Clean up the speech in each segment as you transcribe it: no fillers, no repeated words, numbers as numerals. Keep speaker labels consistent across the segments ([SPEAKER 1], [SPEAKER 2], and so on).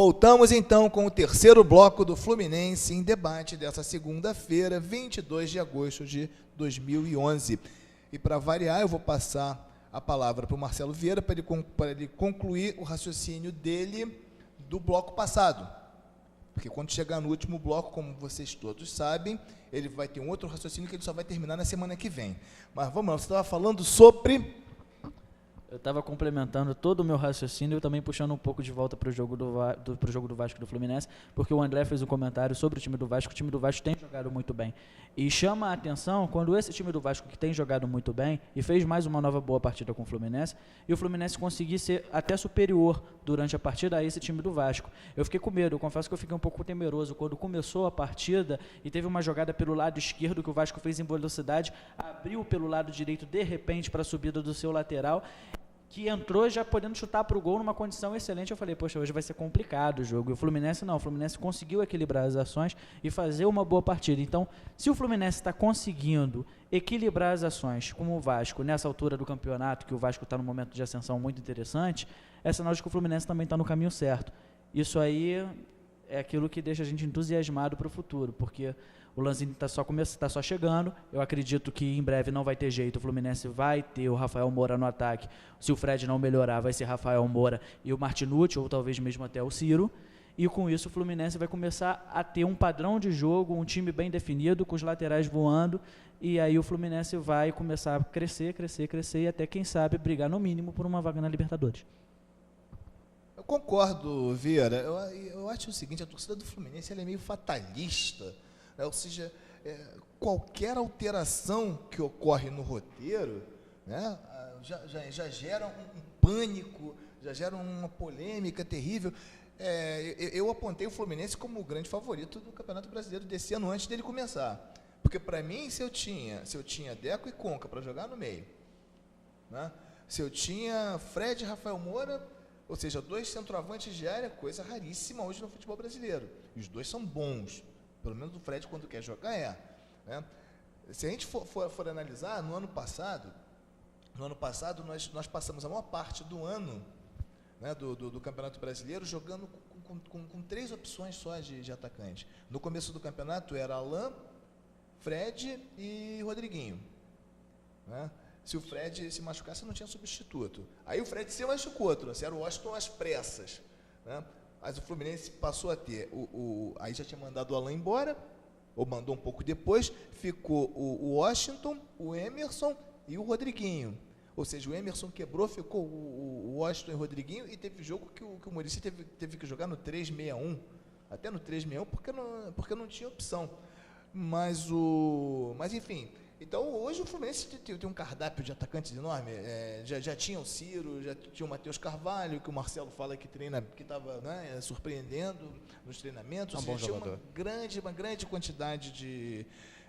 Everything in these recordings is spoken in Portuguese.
[SPEAKER 1] Voltamos então com o terceiro bloco do Fluminense em debate dessa segunda-feira, 22 de agosto de 2011. E para variar, eu vou passar a palavra para o Marcelo Vieira para ele concluir o raciocínio dele do bloco passado. Porque quando chegar no último bloco, como vocês todos sabem, ele vai ter um outro raciocínio que ele só vai terminar na semana que vem. Mas vamos lá, você estava falando sobre...
[SPEAKER 2] Eu estava complementando todo o meu raciocínio e também puxando um pouco de volta para o jogo do Vasco e do Fluminense, porque o André fez um comentário sobre o time do Vasco. O time do Vasco tem jogado muito bem. E chama a atenção quando esse time do Vasco, que tem jogado muito bem, e fez mais uma nova boa partida com o Fluminense, e o Fluminense conseguir ser até superior durante a partida a esse time do Vasco. Eu fiquei com medo, eu confesso que eu fiquei um pouco temeroso quando começou a partida e teve uma jogada pelo lado esquerdo que o Vasco fez em velocidade, abriu pelo lado direito de repente para a subida do seu lateral, que entrou já podendo chutar para o gol numa condição excelente. Eu falei, poxa, hoje vai ser complicado o jogo. E o Fluminense não, o Fluminense conseguiu equilibrar as ações e fazer uma boa partida. Então, se o Fluminense está conseguindo equilibrar as ações com o Vasco nessa altura do campeonato, que o Vasco está num momento de ascensão muito interessante, é sinal de que o Fluminense também está no caminho certo. Isso aí é aquilo que deixa a gente entusiasmado para o futuro, porque o Lanzini está só chegando. Eu acredito que em breve não vai ter jeito. O Fluminense vai ter o Rafael Moura no ataque. Se o Fred não melhorar, vai ser Rafael Moura e o Martinucci, ou talvez mesmo até o Ciro. E com isso o Fluminense vai começar a ter um padrão de jogo, um time bem definido, com os laterais voando. E aí o Fluminense vai começar a crescer e até, quem sabe, brigar no mínimo por uma vaga na Libertadores.
[SPEAKER 1] Eu concordo, Vieira. Eu acho o seguinte, a torcida do Fluminense ela é meio fatalista. Ou seja, qualquer alteração que ocorre no roteiro, né, já gera um pânico, já gera uma polêmica terrível. Eu apontei o Fluminense como o grande favorito do Campeonato Brasileiro desse ano antes dele começar. Porque, para mim, se eu tinha Deco e Conca para jogar no meio, né, se eu tinha Fred e Rafael Moura, ou seja, dois centroavantes de área, coisa raríssima hoje no futebol brasileiro. E os dois são bons. Pelo menos o Fred, quando quer jogar, né? Se a gente for analisar, no ano passado nós passamos a maior parte do ano, né, do Campeonato Brasileiro jogando com três opções só de atacante. No começo do campeonato era Alain, Fred e Rodriguinho. Né? Se o Fred se machucasse, não tinha substituto. Aí o Fred se machucou, era o Washington às pressas. Né? Mas o Fluminense passou a ter, aí já tinha mandado o Alain embora, ou mandou um pouco depois, ficou o Washington, o Emerson e o Rodriguinho. Ou seja, o Emerson quebrou, ficou o Washington e o Rodriguinho, e teve jogo que o Muricy teve que jogar no 3-6-1, até no 3-6-1, porque não tinha opção. Mas enfim... Então, hoje o Fluminense tem um cardápio de atacantes enorme. Já tinha o Ciro, já tinha o Matheus Carvalho, que o Marcelo fala que estava, né, surpreendendo nos treinamentos.
[SPEAKER 3] Um bom jogador.
[SPEAKER 1] Uma grande quantidade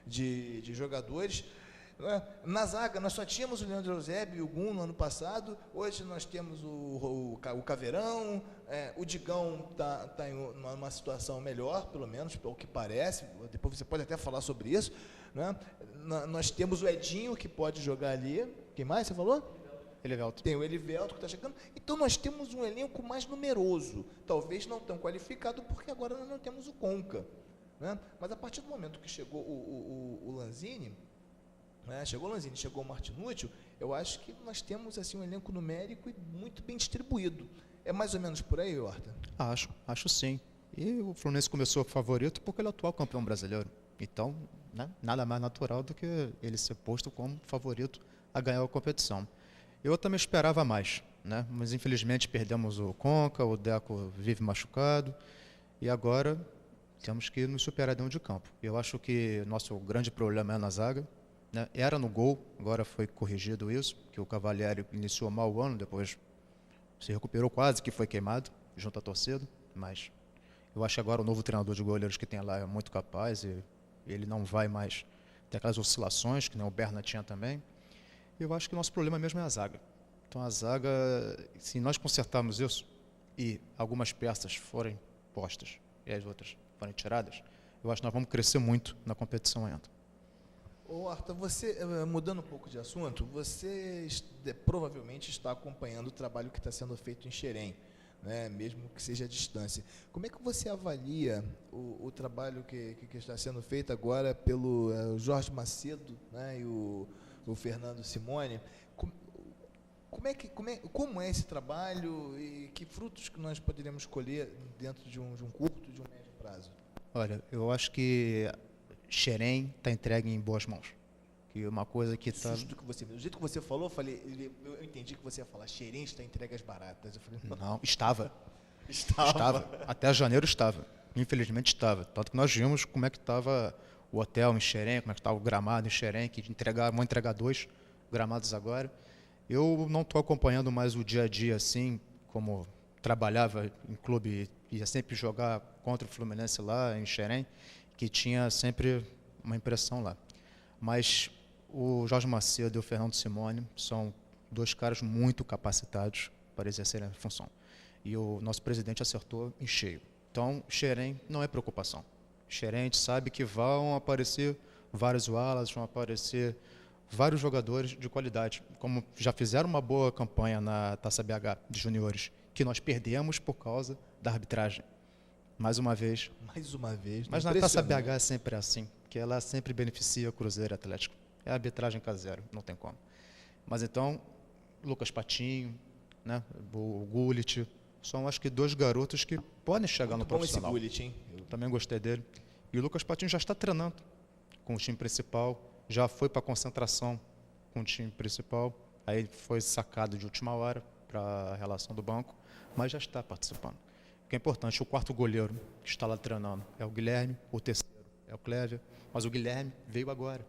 [SPEAKER 1] de jogadores. Na zaga, nós só tínhamos o Leandro Eusébio e o Gum no ano passado. Hoje nós temos o Caveirão, o Digão está em uma situação melhor, pelo menos, pelo que parece. Depois você pode até falar sobre isso. Né? Nós temos o Edinho, que pode jogar ali. Quem mais você falou?
[SPEAKER 3] Elivelto.
[SPEAKER 1] Tem o Elivelto, que está chegando. Então nós temos um elenco mais numeroso. Talvez não tão qualificado, porque agora nós não temos o Conca. Né? Mas a partir do momento que chegou o Lanzini... Chegou o Lanzini, chegou o Martinucci, eu acho que nós temos assim, um elenco numérico e muito bem distribuído. É mais ou menos por aí, Horta?
[SPEAKER 3] Acho sim. E o Fluminense começou favorito porque ele é o atual campeão brasileiro. Então, né, nada mais natural do que ele ser posto como favorito a ganhar a competição. Eu também esperava mais, né? Mas infelizmente perdemos o Conca, o Deco vive machucado, e agora temos que nos superar dentro de campo. Eu acho que nosso grande problema é na zaga. Né? Era no gol, agora foi corrigido isso, que o Cavalieri iniciou mal o ano, depois se recuperou, quase que foi queimado junto à torcida, mas eu acho que agora o novo treinador de goleiros que tem lá é muito capaz e ele não vai mais ter aquelas oscilações que nem o Berna tinha também. Eu acho que o nosso problema mesmo é a zaga. Então a zaga, se nós consertarmos isso e algumas peças forem postas e as outras forem tiradas, eu acho que nós vamos crescer muito na competição ainda.
[SPEAKER 1] Ô, Horta, você, mudando um pouco de assunto, você provavelmente está acompanhando o trabalho que está sendo feito em Xerém, né, mesmo que seja à distância. Como é que você avalia o trabalho que está sendo feito agora pelo Jorge Macedo, né, e o Fernando Simone? Como é esse trabalho e que frutos que nós poderíamos colher dentro de um curto e de um médio prazo?
[SPEAKER 3] Olha, eu acho que Xerém está entregue em boas mãos. Que uma coisa que está...
[SPEAKER 1] Do jeito que você falou, eu entendi que você ia falar, Xerém está entregue às baratas. Eu falei,
[SPEAKER 3] Não, estava.
[SPEAKER 1] Estava.
[SPEAKER 3] Até janeiro estava. Infelizmente estava. Tanto que nós vimos como é que estava o hotel em Xerém, como é que estava o gramado em Xerém, que vão entregar 2 gramados agora. Eu não estou acompanhando mais o dia a dia assim, como trabalhava em clube e ia sempre jogar contra o Fluminense lá em Xerém, que tinha sempre uma impressão lá. Mas o Jorge Macedo e o Fernando Simone são 2 caras muito capacitados para exercerem a função. E o nosso presidente acertou em cheio. Então, Xerém não é preocupação. Xerém, a gente sabe que vão aparecer vários Wallace, vão aparecer vários jogadores de qualidade, como já fizeram uma boa campanha na Taça BH de juniores, que nós perdemos por causa da arbitragem. Mais uma vez.
[SPEAKER 1] Mas
[SPEAKER 3] na Taça BH é sempre assim, que ela sempre beneficia o Cruzeiro e Atlético. É a arbitragem caseira, não tem como. Mas então, Lucas Patinho, né, o Gullit, são acho que 2 garotos que podem chegar no profissional.
[SPEAKER 1] Muito bom esse Gullit, hein?
[SPEAKER 3] Eu também gostei dele. E o Lucas Patinho já está treinando com o time principal, já foi para a concentração com o time principal, aí foi sacado de última hora para a relação do banco, mas já está participando. O que é importante, o 4º goleiro que está lá treinando é o Guilherme, o 3º é o Clévia, mas o Guilherme veio agora,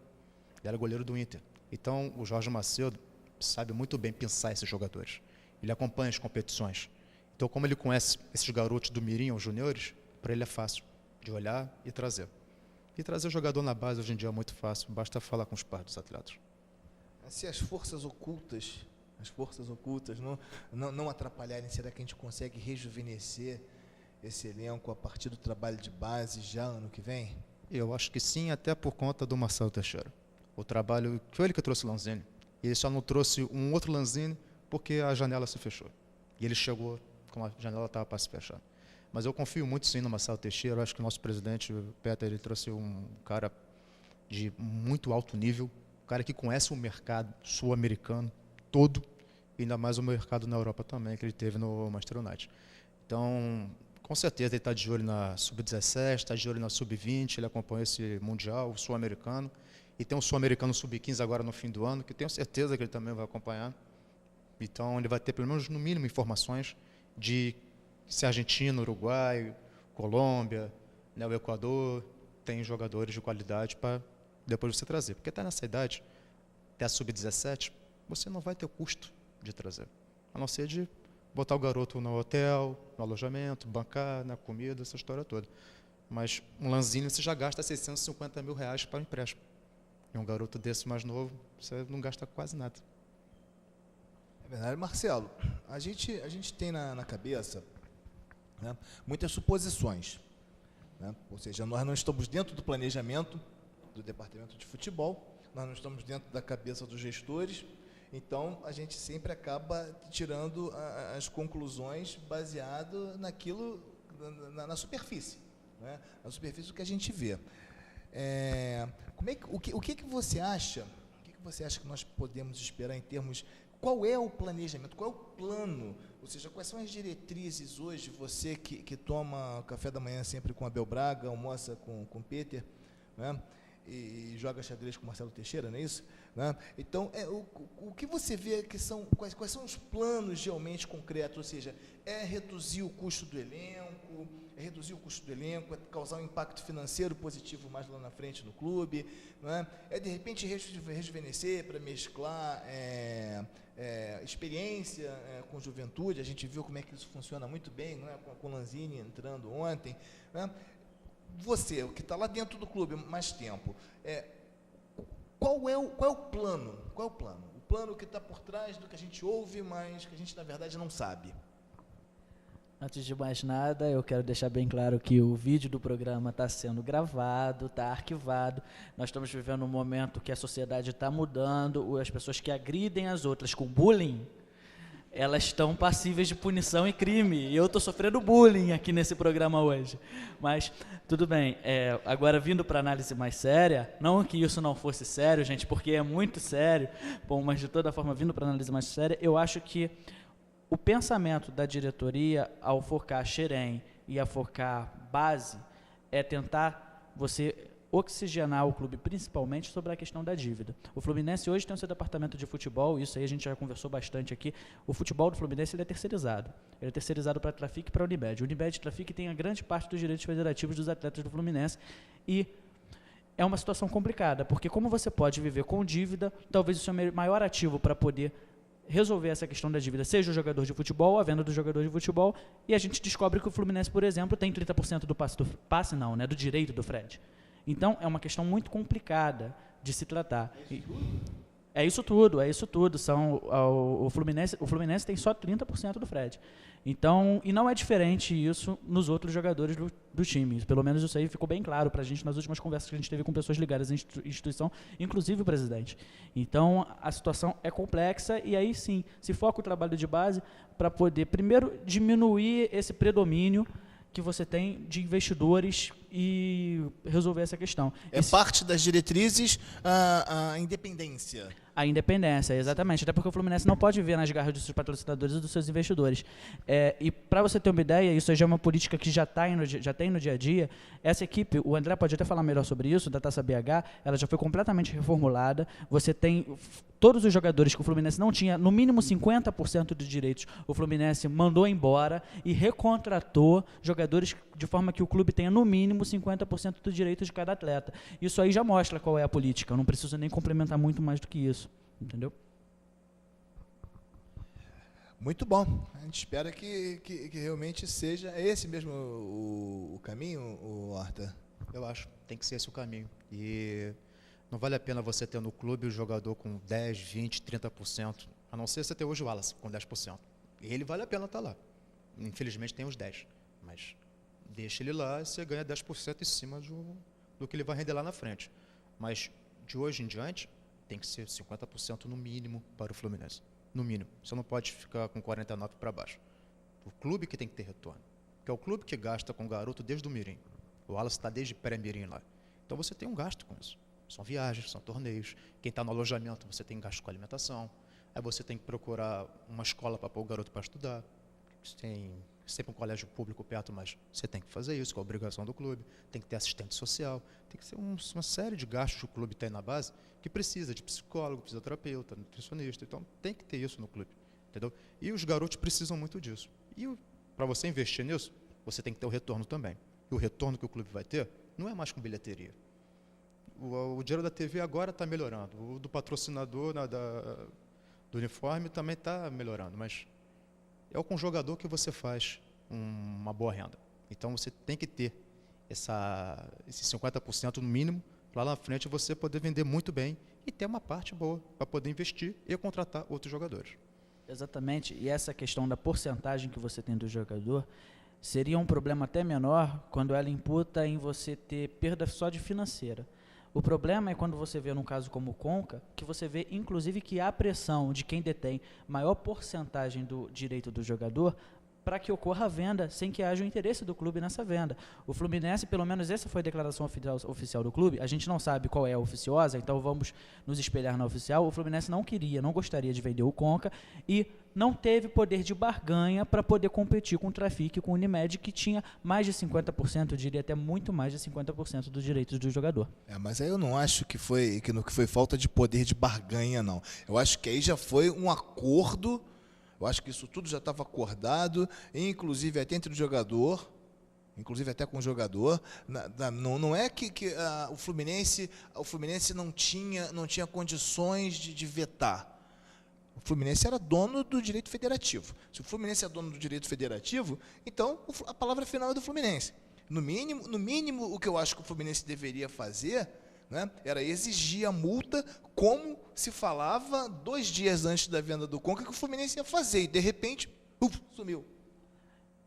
[SPEAKER 3] ele era goleiro do Inter. Então, o Jorge Macedo sabe muito bem pensar esses jogadores, ele acompanha as competições. Então, como ele conhece esses garotos do Mirim, os juniores, para ele é fácil de olhar e trazer. E trazer o jogador na base hoje em dia é muito fácil, basta falar com os pais dos atletas.
[SPEAKER 1] Se as forças ocultas não atrapalharem, será que a gente consegue rejuvenescer esse elenco a partir do trabalho de base já ano que vem?
[SPEAKER 3] Eu acho que sim, até por conta do Marcelo Teixeira. O trabalho, foi ele que trouxe o Lanzini. E ele só não trouxe um outro Lanzini porque a janela se fechou. E ele chegou como a janela estava para se fechar. Mas eu confio muito sim no Marcelo Teixeira. Eu acho que o nosso presidente, o Peter, ele trouxe um cara de muito alto nível, um cara que conhece o mercado sul-americano todo, e ainda mais o mercado na Europa também, que ele teve no Manchester United. Então, com certeza ele está de olho na Sub-17, está de olho na Sub-20, ele acompanha esse Mundial, o sul-americano, e tem o sul-americano Sub-15 agora no fim do ano, que tenho certeza que ele também vai acompanhar. Então, ele vai ter pelo menos, no mínimo, informações de se Argentina, Uruguai, Colômbia, né, o Equador tem jogadores de qualidade para depois você trazer. Porque até nessa idade, até a Sub-17, você não vai ter custo de trazer, a não ser de botar o garoto no hotel, no alojamento, bancar, na comida, essa história toda. Mas um Lanzini você já gasta 650 mil reais para o empréstimo. E um garoto desse mais novo, você não gasta quase nada.
[SPEAKER 1] É verdade. Marcelo, a gente tem na cabeça, né, muitas suposições, né? Ou seja, nós não estamos dentro do planejamento do departamento de futebol, nós não estamos dentro da cabeça dos gestores, então a gente sempre acaba tirando as conclusões baseado naquilo, na superfície, né? Na superfície do que a gente vê. O que você acha? O que você acha que nós podemos esperar em termos? Qual é o planejamento? Qual é o plano? Ou seja, quais são as diretrizes hoje? Você que toma café da manhã sempre com Abel Braga, almoça com o Peter, né? E joga xadrez com Marcelo Teixeira, não é isso? Né? Então, o que você vê que são quais são os planos realmente concretos? Ou seja, é reduzir o custo do elenco, é causar um impacto financeiro positivo mais lá na frente no clube, não é? É de repente rejuvenescer para mesclar experiência com juventude. A gente viu como é que isso funciona muito bem, não é? Com o Lanzini entrando ontem, não é? Você, que está lá dentro do clube há mais tempo, qual é o plano? Qual é o plano? O plano que está por trás do que a gente ouve, mas que a gente, na verdade, não sabe.
[SPEAKER 2] Antes de mais nada, eu quero deixar bem claro que o vídeo do programa está sendo gravado, está arquivado. Nós estamos vivendo um momento que a sociedade está mudando, as pessoas que agridem as outras com bullying elas estão passíveis de punição e crime. E eu estou sofrendo bullying aqui nesse programa hoje. Mas, tudo bem. Agora, vindo para análise mais séria, não que isso não fosse sério, gente, porque é muito sério, bom, mas de toda forma, vindo para análise mais séria, eu acho que o pensamento da diretoria ao focar Xerém e a focar base é tentar você oxigenar o clube, principalmente sobre a questão da dívida. O Fluminense hoje tem o seu departamento de futebol, isso aí a gente já conversou bastante aqui. O futebol do Fluminense ele é terceirizado. Ele é terceirizado para a Trafic e para a Unimed. O Unimed e a Trafic tem a grande parte dos direitos federativos dos atletas do Fluminense e é uma situação complicada, porque como você pode viver com dívida, talvez o seu maior ativo para poder resolver essa questão da dívida seja o jogador de futebol, a venda do jogador de futebol, e a gente descobre que o Fluminense, por exemplo, tem 30% do direito do Fred. Então, é uma questão muito complicada de se tratar. É isso tudo. O Fluminense tem só 30% do Fred. Então, e não é diferente isso nos outros jogadores do time. Pelo menos isso aí ficou bem claro para a gente nas últimas conversas que a gente teve com pessoas ligadas à instituição, inclusive o presidente. Então, a situação é complexa e aí sim, se foca o trabalho de base para poder, primeiro, diminuir esse predomínio que você tem de investidores e resolver essa questão.
[SPEAKER 1] Parte das diretrizes a independência.
[SPEAKER 2] A independência, exatamente. Até porque o Fluminense não pode ver nas garras dos seus patrocinadores e dos seus investidores. E para você ter uma ideia, isso já é uma política que já tem no dia a dia. Essa equipe, o André pode até falar melhor sobre isso, da Taça BH, ela já foi completamente reformulada. Você tem todos os jogadores que o Fluminense não tinha, no mínimo 50% de direitos, o Fluminense mandou embora e recontratou jogadores de forma que o clube tenha no mínimo 50% do direito de cada atleta. Isso aí já mostra qual é a política. Eu não preciso nem complementar muito mais do que isso. Entendeu?
[SPEAKER 1] Muito bom. A gente espera que realmente seja esse mesmo o caminho, o Horta.
[SPEAKER 3] Eu acho que tem que ser esse o caminho. E não vale a pena você ter no clube o jogador com 10, 20, 30%, a não ser você ter hoje o Wallace com 10%. Ele vale a pena estar lá. Infelizmente tem os 10%, mas deixa ele lá e você ganha 10% em cima do que ele vai render lá na frente. Mas de hoje em diante, tem que ser 50% no mínimo para o Fluminense. No mínimo. Você não pode ficar com 49% para baixo. O clube que tem que ter retorno. Que é o clube que gasta com o garoto desde o mirim. O Wallace está desde pré-mirim lá. Então você tem um gasto com isso. São viagens, são torneios. Quem está no alojamento, você tem gasto com alimentação. Aí você tem que procurar uma escola para pôr o garoto para estudar. Você tem sempre um colégio público perto, mas você tem que fazer isso, que é a obrigação do clube. Tem que ter assistente social. Tem que ser uma série de gastos que o clube tem na base que precisa de psicólogo, fisioterapeuta, nutricionista. Então tem que ter isso no clube, entendeu? E os garotos precisam muito disso. E para você investir nisso, você tem que ter o retorno também. E o retorno que o clube vai ter não é mais com bilheteria. O dinheiro da TV agora está melhorando. O do patrocinador do uniforme também está melhorando, mas é com o jogador que você faz uma boa renda. Então você tem que ter esse 50% no mínimo, para lá na frente você poder vender muito bem e ter uma parte boa para poder investir e contratar outros jogadores.
[SPEAKER 2] Exatamente, e essa questão da porcentagem que você tem do jogador seria um problema até menor quando ela imputa em você ter perda só de financeira. O problema é quando você vê num caso como o Conca, que você vê inclusive que há pressão de quem detém maior porcentagem do direito do jogador para que ocorra a venda sem que haja o interesse do clube nessa venda. O Fluminense, pelo menos essa foi a declaração oficial do clube, a gente não sabe qual é a oficiosa, então vamos nos espelhar na oficial. O Fluminense não gostaria de vender o Conca e não teve poder de barganha para poder competir com o Trafic e com o Unimed, que tinha mais de 50%, eu diria até muito mais de 50% dos direitos do jogador.
[SPEAKER 1] Mas aí eu não acho que foi falta de poder de barganha, não. Eu acho que aí já foi um acordo. Eu acho que isso tudo já estava acordado, inclusive até entre o jogador, inclusive até com o jogador. Não é que o Fluminense não tinha condições de vetar. O Fluminense era dono do direito federativo. Se o Fluminense é dono do direito federativo, então a palavra final é do Fluminense. No mínimo, o que eu acho que o Fluminense deveria fazer, né, era exigir a multa, como se falava 2 dias antes da venda do Conca que o Fluminense ia fazer, e de repente, sumiu.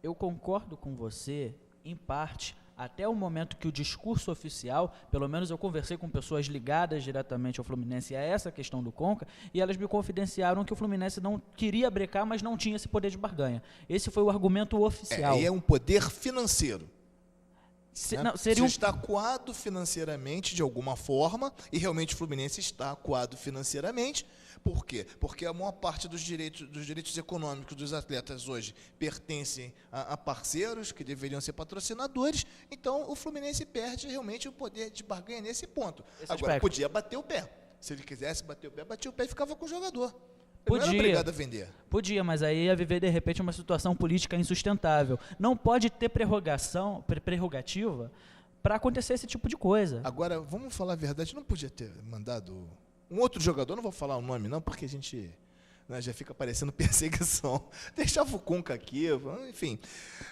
[SPEAKER 2] Eu concordo com você, em parte, até o momento que o discurso oficial, pelo menos eu conversei com pessoas ligadas diretamente ao Fluminense a essa questão do Conca, e elas me confidenciaram que o Fluminense não queria brecar, mas não tinha esse poder de barganha. Esse foi o argumento oficial.
[SPEAKER 1] E é um poder financeiro.
[SPEAKER 2] Não, seria
[SPEAKER 1] está acuado financeiramente de alguma forma, e realmente o Fluminense está acuado financeiramente. Por quê? Porque a maior parte dos direitos econômicos dos atletas hoje pertencem a parceiros que deveriam ser patrocinadores, então o Fluminense perde realmente o poder de barganha nesse ponto. Agora, podia bater o pé. Se ele quisesse bater o pé, batia o pé e ficava com o jogador. Ele não era obrigado a vender.
[SPEAKER 2] Podia, mas aí ia viver, de repente, uma situação política insustentável. Não pode ter prerrogativa para acontecer esse tipo de coisa.
[SPEAKER 1] Agora, vamos falar a verdade, não podia ter mandado um outro jogador, não vou falar o nome não, porque a gente, né, já fica parecendo perseguição. Deixava o Conca aqui, enfim.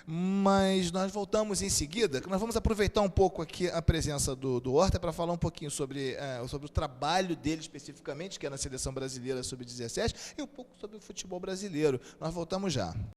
[SPEAKER 1] Mas nós voltamos em seguida, que nós vamos aproveitar um pouco aqui a presença do Horta para falar um pouquinho sobre o trabalho dele especificamente, que é na Seleção Brasileira Sub-17, e um pouco sobre o futebol brasileiro. Nós voltamos já.